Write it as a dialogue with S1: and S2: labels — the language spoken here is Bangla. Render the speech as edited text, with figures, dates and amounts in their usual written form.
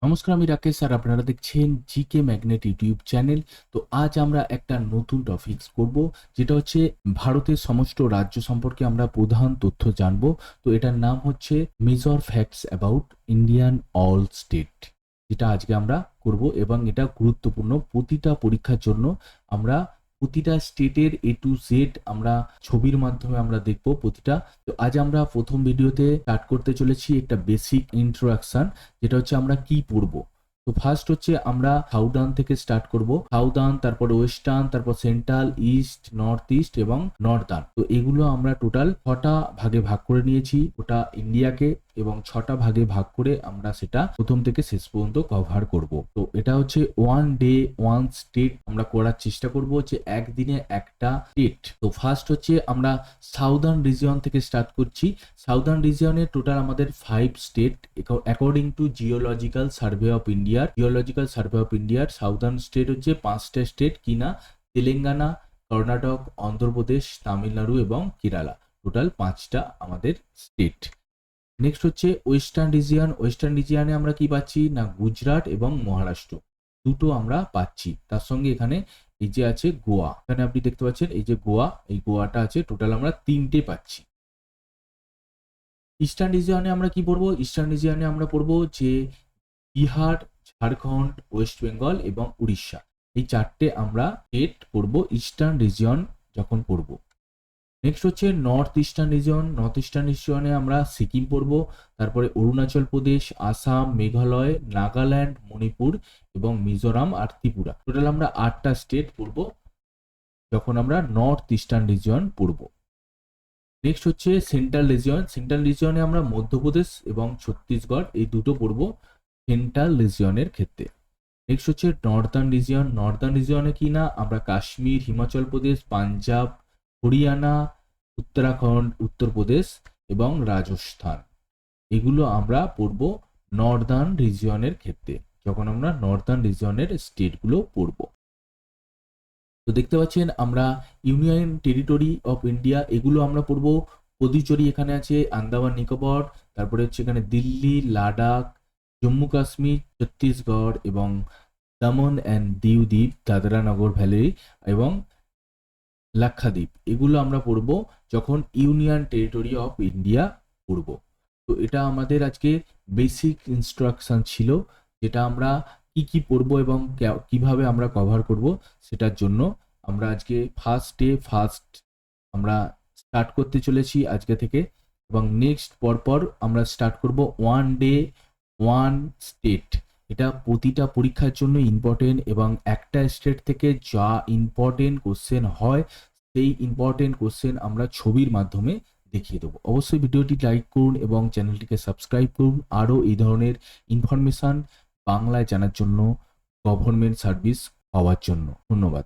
S1: নমস্কার, আমি রাকেশ আর আপনারা দেখছেন জিকে ম্যাগনেট ইউটিউব চ্যানেল। তো আজ আমরা একটা নতুন টপিকস করব, যেটা হচ্ছে ভারতের সমস্ত রাজ্য সম্পর্কে আমরা প্রধান তথ্য জানব। তো এটার নাম হচ্ছে major facts about Indian all state, যেটা আজকে আমরা করব এবং এটা গুরুত্বপূর্ণ। প্রতিটা পরীক্ষার জন্য আমরা প্রতিটা স্টেটের A to Z আমরা ছবির মাধ্যমে আমরা দেখব প্রতিটা। তো আজ আমরা প্রথম ভিডিওতে স্টার্ট করতে চলেছি একটা বেসিক ইন্ট্রোডাকশন, যেটা হচ্ছে আমরা কি পড়বো। তো ফার্স্ট হচ্ছে আমরা সাউদার্ন থেকে স্টার্ট করব। সাউদার্ন, তারপর ওয়েস্টার্ন, তারপর সেন্ট্রাল, ইস্ট, নর্থ ইস্ট এবং নর্দার্ন। তো এগুলো আমরা টোটাল 6টা ভাগে ভাগ করে নিয়েছি ওটা ইন্ডিয়াকে, এবং 6টা ভাগে ভাগ করে আমরা সেটা প্রথম থেকে শেষ পর্যন্ত কভার করব। তো এটা হচ্ছে ওয়ান ডে ওয়ান স্টেট আমরা করার চেষ্টা করব, যে একদিনে একটা স্টেট। তো ফার্স্ট হচ্ছে আমরা সাউদার্ন রিজিয়ন থেকে স্টার্ট করছি। সাউদার্ন রিজিয়নে টোটাল আমাদের 5 state according to geological survey of ইন্ডিয়ার সাউদার্ন স্টেট হচ্ছে 5টা স্টেট কিনা: তেলেঙ্গানা, কর্ণাটক, অন্ধ্রপ্রদেশ, তামিলনাড়ু এবং কেরালা। টোটাল 5টা আমাদের স্টেট। নেক্সট হচ্ছে ওয়েস্টার্ন রিজিয়নে আমরা কি পাচ্ছি না, গুজরাট এবং মহারাষ্ট্র দুটো আমরা পাচ্ছি। তার সঙ্গে এখানে এই যে আছে গোয়া, এখানে আপনি দেখতে পাচ্ছেন এই যে গোয়া, এই গোয়াটা আছে। টোটাল আমরা 3টে পাচ্ছি। ইস্টার্ন রিজিয়নে আমরা কি পড়বো? ইস্টার্ন রিজিয়নে আমরা পড়বো যে বিহার, ঝাড়খণ্ড, ওয়েস্ট বেঙ্গল এবং উড়িষ্যা। এই 4টে আমরা স্টেট পড়বো ইস্টার্ন রিজিয়ন যখন পড়বো। নেক্সট হচ্ছে নর্থ ইস্টার্ন রিজিয়নে আমরা সিকিম পড়বো, তারপরে অরুণাচল প্রদেশ, আসাম, মেঘালয়, নাগাল্যান্ড, মণিপুর এবং মিজোরাম আর ত্রিপুরা। টোটাল আমরা 8টা স্টেট পড়বো যখন আমরা নর্থ ইস্টার্ন রিজিয়ন পড়বো। নেক্সট হচ্ছে সেন্ট্রাল রিজিয়নে আমরা মধ্যপ্রদেশ এবং ছত্তিশগড় এই দুটো পড়বো সেন্ট্রাল রিজিয়নের ক্ষেত্রে। নেক্সট হচ্ছে নর্দার্ন রিজিয়নে কি না আমরা কাশ্মীর, হিমাচল প্রদেশ, পাঞ্জাব, হরিয়ানা, উত্তরাখণ্ড, উত্তরপ্রদেশ এবং রাজস্থান। এগুলো আমরা পড়বো নর্দার্ন রিজিয়নের ক্ষেত্রে, যখন আমরা নর্দার্ন রিজিয়নের স্টেটগুলো পড়বো। তো দেখতে পাচ্ছেন আমরা ইউনিয়ন টেরিটরি অফ ইন্ডিয়া এগুলো আমরা পড়বো। পদুচেরি এখানে আছে, আন্দামান নিকোবর, তারপরে হচ্ছে এখানে দিল্লি, লাদাখ, জম্মু কাশ্মীর, ছত্তিশগড় এবং দমন অ্যান্ড দিউ দ্বীপ, দাদরা নগর ভ্যালি এবং লাক্ষাদ্বীপ। এগুলো আমরা পড়বো যখন ইউনিয়ন টেরিটরি অফ ইন্ডিয়া পড়বো। তো এটা আমাদের আজকে বেসিক ইনস্ট্রাকশন ছিল, যেটা আমরা কি পড়বো এবং কিভাবে আমরা কভার করব সেটার জন্য আমরা আজকে ফার্স্ট আমরা স্টার্ট করতে চলেছি আজকে থেকে। এবং নেক্সট পরপর আমরা স্টার্ট করব ওয়ান ডে ওয়ান স্টেট। এটা প্রতিটা পরীক্ষার জন্য ইম্পর্টেন্ট, এবং একটা স্টেট থেকে যা ইম্পর্টেন্ট কোশ্চেন হয় সেই ইম্পর্টেন্ট কোশ্চেন আমরা ছবির মাধ্যমে দেখিয়ে দেবো। অবশ্যই ভিডিওটি লাইক করুন এবং চ্যানেলটিকে সাবস্ক্রাইব করুন আরও এই ধরনের ইনফরমেশন বাংলায় জানার জন্য, গভর্নমেন্ট সার্ভিস পাওয়ার জন্য। ধন্যবাদ।